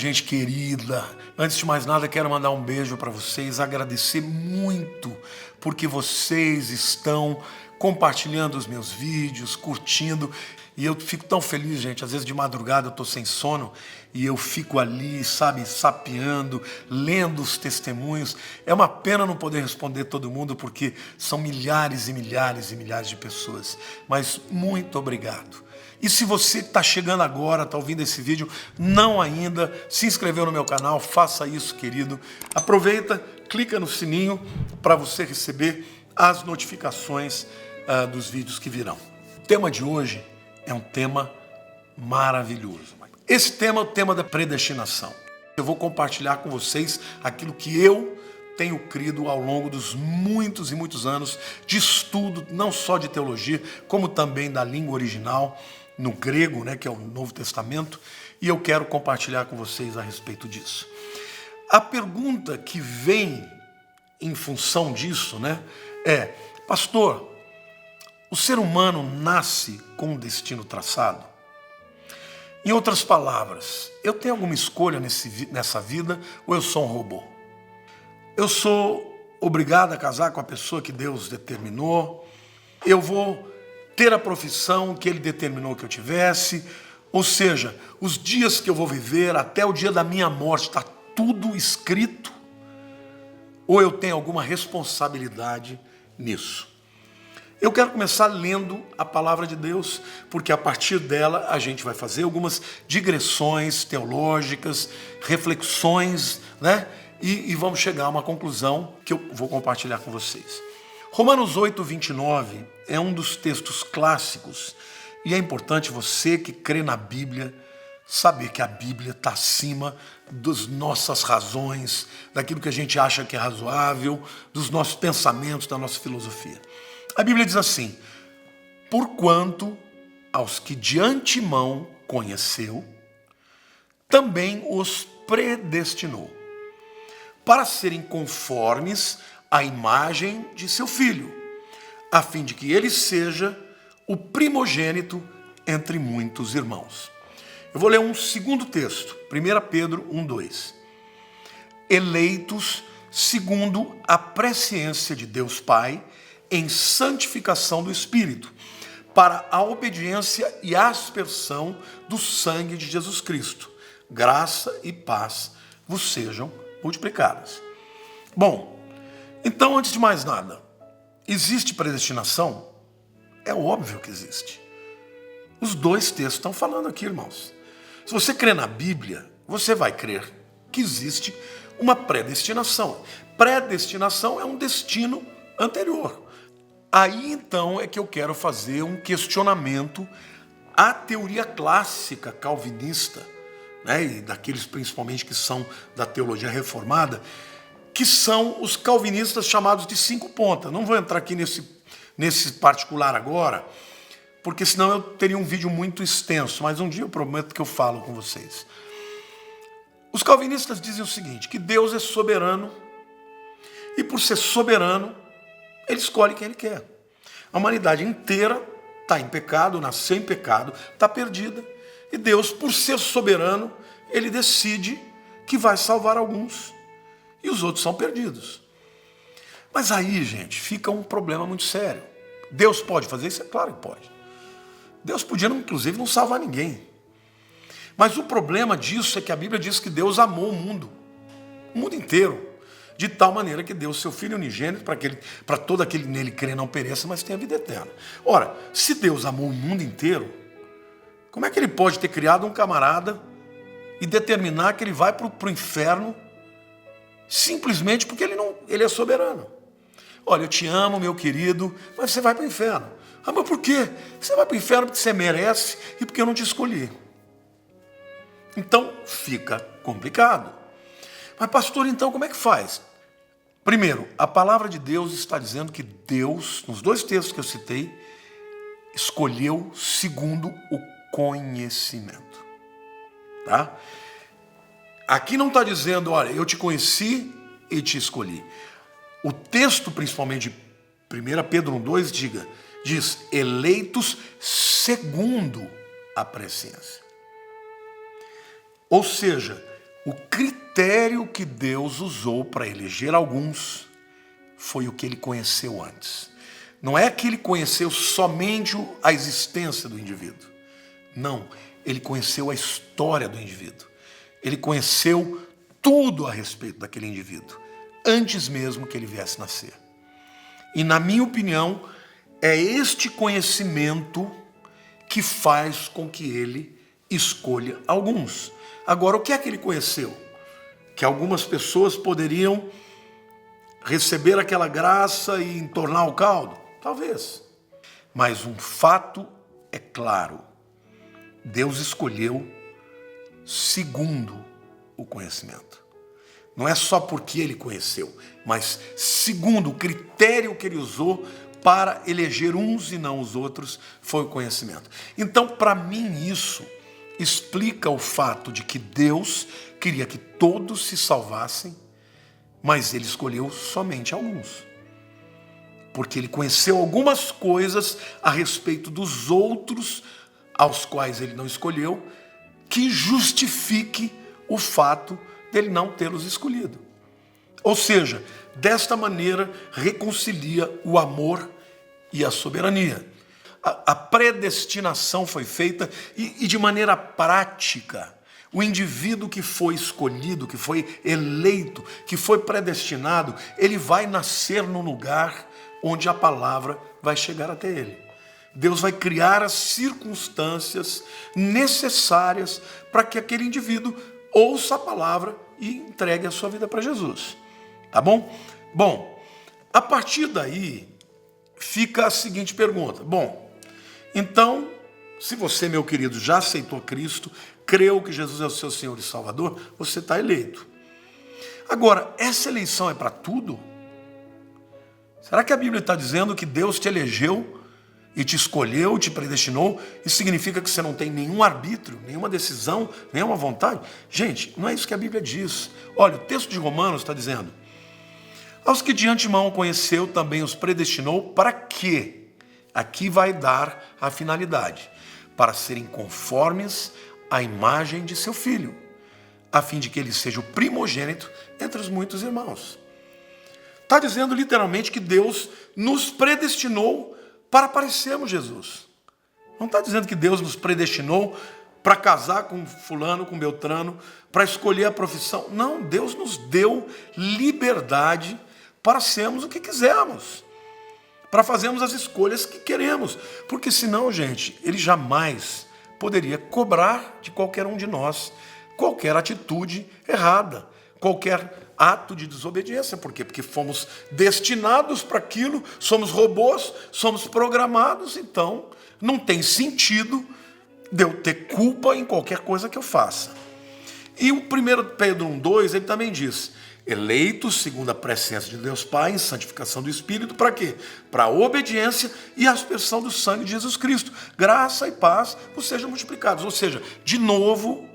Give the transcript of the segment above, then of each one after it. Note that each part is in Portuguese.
gente querida. Antes de mais nada, quero mandar um beijo para vocês, agradecer muito porque vocês estão compartilhando os meus vídeos, curtindo. E eu fico tão feliz, gente. Às vezes de madrugada eu estou sem sono e eu fico ali, sabe, sapeando, lendo os testemunhos. É uma pena não poder responder todo mundo porque são milhares e milhares e milhares de pessoas. Mas muito obrigado. E se você está chegando agora, está ouvindo esse vídeo, não ainda se inscreveu no meu canal, faça isso, querido. Aproveita, clica no sininho para você receber as notificações dos vídeos que virão. O tema de hoje é um tema maravilhoso. Esse tema é o tema da predestinação. Eu vou compartilhar com vocês aquilo que eu tenho crido ao longo dos muitos e muitos anos de estudo, não só de teologia, como também da língua original, no grego, né, que é o Novo Testamento, e eu quero compartilhar com vocês a respeito disso. A pergunta que vem em função disso, né, é: pastor, o ser humano nasce com um destino traçado? Em outras palavras, eu tenho alguma escolha nessa vida ou eu sou um robô? Eu sou obrigado a casar com a pessoa que Deus determinou? Eu vou ter a profissão que Ele determinou que eu tivesse? Ou seja, os dias que eu vou viver até o dia da minha morte, está tudo escrito? Ou eu tenho alguma responsabilidade nisso? Eu quero começar lendo a palavra de Deus, porque a partir dela a gente vai fazer algumas digressões teológicas, reflexões, né? E vamos chegar a uma conclusão que eu vou compartilhar com vocês. Romanos 8, 29 é um dos textos clássicos e é importante você que crê na Bíblia saber que a Bíblia está acima das nossas razões, daquilo que a gente acha que é razoável, dos nossos pensamentos, da nossa filosofia. A Bíblia diz assim: porquanto aos que de antemão conheceu, também os predestinou, para serem conformes à imagem de seu Filho, a fim de que ele seja o primogênito entre muitos irmãos. Eu vou ler um segundo texto, 1 Pedro 1:2. Eleitos segundo a presciência de Deus Pai, em santificação do Espírito, para a obediência e aspersão do sangue de Jesus Cristo. Graça e paz vos sejam multiplicadas. Bom, então, antes de mais nada, existe predestinação? É óbvio que existe. Os dois textos estão falando aqui, irmãos. Se você crê na Bíblia, você vai crer que existe uma predestinação. Predestinação é um destino anterior. Aí, então, é que eu quero fazer um questionamento à teoria clássica calvinista, né, e daqueles principalmente que são da teologia reformada, que são os calvinistas chamados de 5 pontas. Não vou entrar aqui nesse particular agora, porque senão eu teria um vídeo muito extenso, mas um dia eu prometo que eu falo com vocês. Os calvinistas dizem o seguinte, que Deus é soberano, e por ser soberano, Ele escolhe quem Ele quer. A humanidade inteira está em pecado, nasceu em pecado, está perdida. E Deus, por ser soberano, Ele decide que vai salvar alguns. E os outros são perdidos. Mas aí, gente, fica um problema muito sério. Deus pode fazer isso? É claro que pode. Deus podia, inclusive, não salvar ninguém. Mas o problema disso é que a Bíblia diz que Deus amou o mundo inteiro, de tal maneira que deu o seu Filho unigênito para todo aquele que nele crê não pereça, mas tenha vida eterna. Ora, se Deus amou o mundo inteiro, como é que Ele pode ter criado um camarada e determinar que ele vai para o inferno simplesmente porque ele é soberano? Olha, eu te amo, meu querido, mas você vai para o inferno. Ah, mas por quê? Você vai para o inferno porque você merece e porque eu não te escolhi. Então, fica complicado. Mas, pastor, então como é que faz? Primeiro, a palavra de Deus está dizendo que Deus, nos 2 textos que eu citei, escolheu segundo o conhecimento. Tá? Aqui não está dizendo, olha, eu te conheci e te escolhi. O texto, principalmente de 1 Pedro 1:2, diz, eleitos segundo a presciência. Ou seja, O critério que Deus usou para eleger alguns foi o que ele conheceu antes. Não é que ele conheceu somente a existência do indivíduo. Não, ele conheceu a história do indivíduo. Ele conheceu tudo a respeito daquele indivíduo, antes mesmo que ele viesse nascer. E na minha opinião, é este conhecimento que faz com que ele escolha alguns. Agora, o que é que ele conheceu? Que algumas pessoas poderiam receber aquela graça e entornar o caldo? Talvez. Mas um fato é claro. Deus escolheu segundo o conhecimento. Não é só porque ele conheceu, mas segundo o critério que ele usou para eleger uns e não os outros, foi o conhecimento. Então, para mim, isso explica o fato de que Deus queria que todos se salvassem, mas ele escolheu somente alguns. Porque ele conheceu algumas coisas a respeito dos outros, aos quais ele não escolheu, que justifique o fato dele não tê-los escolhido. Ou seja, desta maneira reconcilia o amor e a soberania. A predestinação foi feita e de maneira prática, o indivíduo que foi escolhido, que foi eleito, que foi predestinado, ele vai nascer no lugar onde a palavra vai chegar até ele. Deus vai criar as circunstâncias necessárias para que aquele indivíduo ouça a palavra e entregue a sua vida para Jesus. Tá bom? Bom, a partir daí fica a seguinte pergunta. Bom, então, se você, meu querido, já aceitou Cristo, creu que Jesus é o seu Senhor e Salvador, você está eleito. Agora, essa eleição é para tudo? Será que a Bíblia está dizendo que Deus te elegeu e te escolheu, te predestinou? Isso significa que você não tem nenhum arbítrio, nenhuma decisão, nenhuma vontade? Gente, não é isso que a Bíblia diz. Olha, o texto de Romanos está dizendo: aos que de antemão conheceu, também os predestinou, para quê? Aqui vai dar a finalidade, para serem conformes à imagem de seu Filho, a fim de que ele seja o primogênito entre os muitos irmãos. Está dizendo literalmente que Deus nos predestinou para parecermos Jesus. Não está dizendo que Deus nos predestinou para casar com fulano, com Beltrano, para escolher a profissão. Não, Deus nos deu liberdade para sermos o que quisermos, para fazermos as escolhas que queremos. Porque senão, gente, ele jamais poderia cobrar de qualquer um de nós qualquer atitude errada, qualquer ato de desobediência. Por quê? Porque fomos destinados para aquilo, somos robôs, somos programados, então não tem sentido de eu ter culpa em qualquer coisa que eu faça. E o 1 Pedro 1,2, ele também diz: eleitos segundo a presciência de Deus Pai, em santificação do Espírito, para quê? Para a obediência e a aspersão do sangue de Jesus Cristo. Graça e paz vos sejam multiplicados. Ou seja, de novo,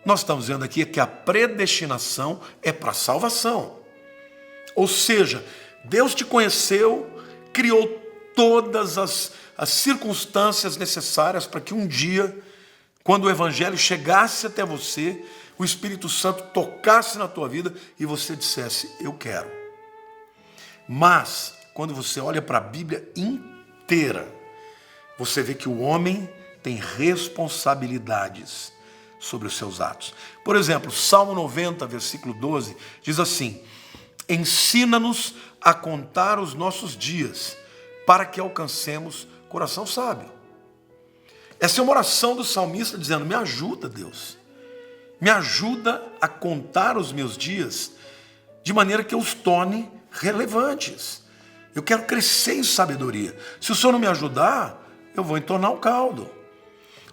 nós estamos vendo aqui que a predestinação é para a salvação. Ou seja, Deus te conheceu, criou todas as circunstâncias necessárias para que um dia, quando o Evangelho chegasse até você, o Espírito Santo tocasse na tua vida e você dissesse: eu quero. Mas, quando você olha para a Bíblia inteira, você vê que o homem tem responsabilidades sobre os seus atos. Por exemplo, Salmo 90, versículo 12, diz assim: ensina-nos a contar os nossos dias, para que alcancemos coração sábio. Essa é uma oração do salmista dizendo: me ajuda, Deus. Me ajuda a contar os meus dias de maneira que eu os torne relevantes. Eu quero crescer em sabedoria. Se o Senhor não me ajudar, eu vou entornar o caldo.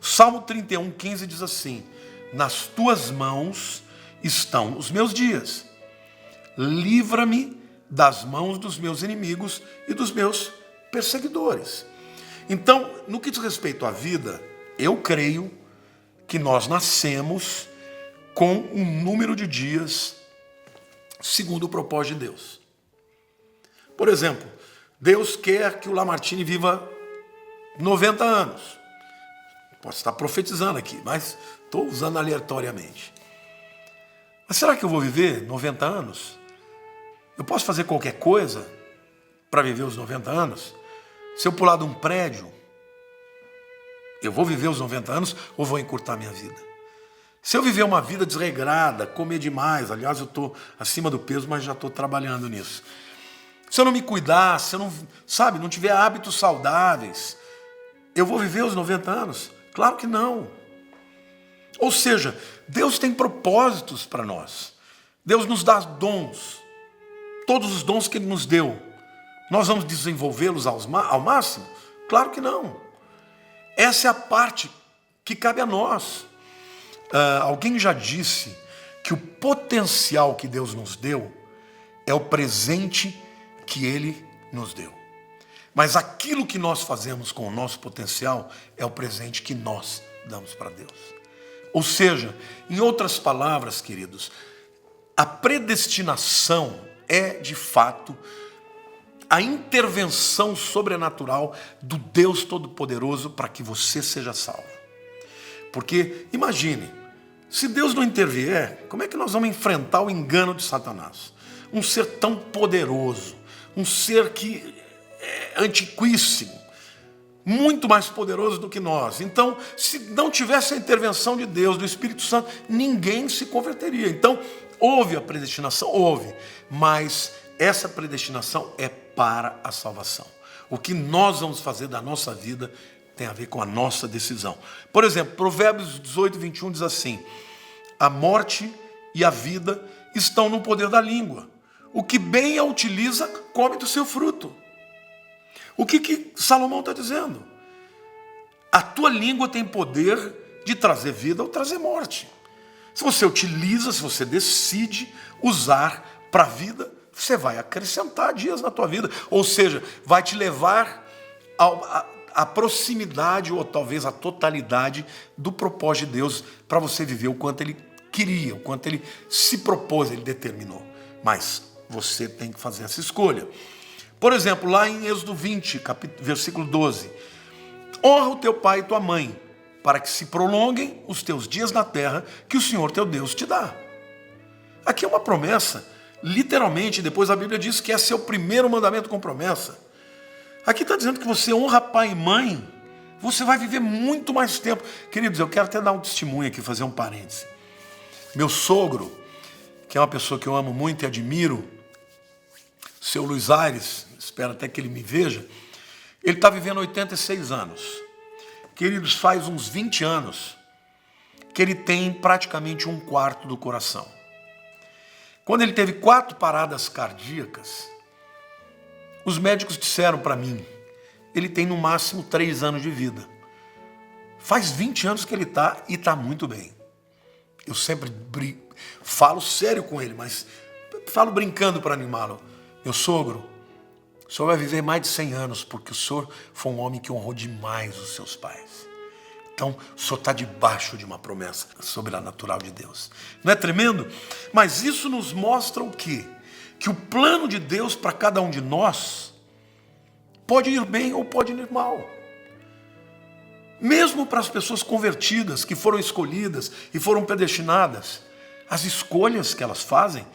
Salmo 31:15 diz assim: nas tuas mãos estão os meus dias. Livra-me das mãos dos meus inimigos e dos meus perseguidores. Então, no que diz respeito à vida, eu creio que nós nascemos com um número de dias segundo o propósito de Deus. Por exemplo, Deus quer que o Lamartine viva 90 anos. Posso estar profetizando aqui, mas estou usando aleatoriamente. Mas será que eu vou viver 90 anos? Eu posso fazer qualquer coisa para viver os 90 anos? Se eu pular de um prédio, eu vou viver os 90 anos ou vou encurtar minha vida? Se eu viver uma vida desregrada, comer demais, aliás, eu estou acima do peso, mas já estou trabalhando nisso. Se eu não me cuidar, se eu não, não tiver hábitos saudáveis, eu vou viver os 90 anos? Claro que não. Ou seja, Deus tem propósitos para nós. Deus nos dá dons. Todos os dons que Ele nos deu. Nós vamos desenvolvê-los ao máximo? Claro que não. Essa é a parte que cabe a nós. Alguém já disse que o potencial que Deus nos deu é o presente que Ele nos deu. Mas aquilo que nós fazemos com o nosso potencial é o presente que nós damos para Deus. Ou seja, em outras palavras, queridos, a predestinação é, de fato, a intervenção sobrenatural do Deus Todo-Poderoso para que você seja salvo. Porque, imagine, se Deus não intervier, como é que nós vamos enfrentar o engano de Satanás? Um ser tão poderoso, um ser que é antiquíssimo, muito mais poderoso do que nós. Então, se não tivesse a intervenção de Deus, do Espírito Santo, ninguém se converteria. Então, houve a predestinação? Houve, mas essa predestinação é para a salvação. O que nós vamos fazer da nossa vida tem a ver com a nossa decisão. Por exemplo, Provérbios 18, 21 diz assim: a morte e a vida estão no poder da língua. O que bem a utiliza, come do seu fruto. O que Salomão está dizendo? A tua língua tem poder de trazer vida ou trazer morte. Se você utiliza, se você decide usar para a vida, você vai acrescentar dias na tua vida. Ou seja, vai te levar à proximidade ou talvez à totalidade do propósito de Deus para você viver o quanto Ele queria, o quanto Ele se propôs, Ele determinou. Mas você tem que fazer essa escolha. Por exemplo, lá em Êxodo 20, versículo 12. Honra o teu pai e tua mãe, para que se prolonguem os teus dias na terra que o Senhor teu Deus te dá. Aqui é uma promessa. Literalmente, depois a Bíblia diz que esse é o primeiro mandamento com promessa. Aqui está dizendo que você honra pai e mãe, você vai viver muito mais tempo. Queridos, eu quero até dar um testemunho aqui, fazer um parêntese. Meu sogro, que é uma pessoa que eu amo muito e admiro, seu Luiz Aires, espero até que ele me veja, ele está vivendo 86 anos. Queridos, faz uns 20 anos que ele tem praticamente um quarto do coração. Quando ele teve 4 paradas cardíacas, os médicos disseram para mim, ele tem no máximo 3 anos de vida. Faz 20 anos que ele está e está muito bem. Eu sempre falo sério com ele, mas falo brincando para animá-lo. Meu sogro, o senhor vai viver mais de 100 anos, porque o senhor foi um homem que honrou demais os seus pais. Então, o senhor está debaixo de uma promessa sobrenatural de Deus. Não é tremendo? Mas isso nos mostra o quê? Que o plano de Deus para cada um de nós pode ir bem ou pode ir mal. Mesmo para as pessoas convertidas, que foram escolhidas e foram predestinadas, as escolhas que elas fazem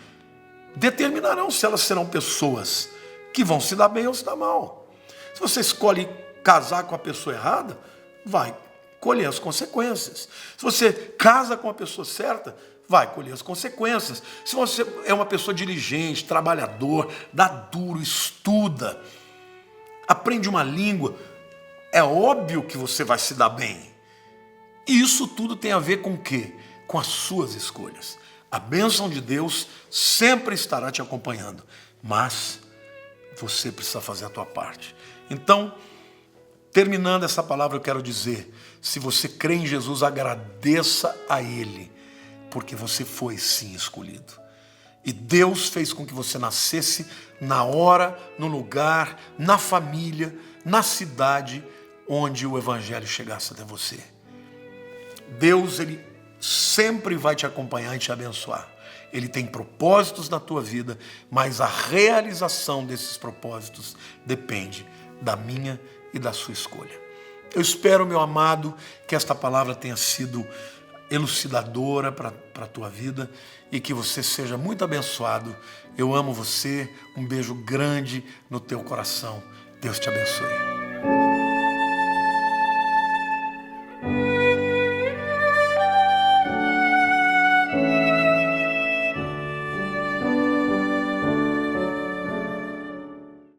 determinarão se elas serão pessoas que vão se dar bem ou se dar mal. Se você escolhe casar com a pessoa errada, vai colher as consequências. Se você casa com a pessoa certa, vai colher as consequências. Se você é uma pessoa diligente, trabalhador, dá duro, estuda, aprende uma língua, é óbvio que você vai se dar bem. E isso tudo tem a ver com o quê? Com as suas escolhas. A bênção de Deus sempre estará te acompanhando, mas você precisa fazer a tua parte. Então, terminando essa palavra, eu quero dizer, se você crê em Jesus, agradeça a Ele, porque você foi sim escolhido. E Deus fez com que você nascesse na hora, no lugar, na família, na cidade onde o Evangelho chegasse até você. Deus, Ele sempre vai te acompanhar e te abençoar. Ele tem propósitos na tua vida, mas a realização desses propósitos depende da minha e da sua escolha. Eu espero, meu amado, que esta palavra tenha sido elucidadora para a tua vida e que você seja muito abençoado. Eu amo você, um beijo grande no teu coração. Deus te abençoe.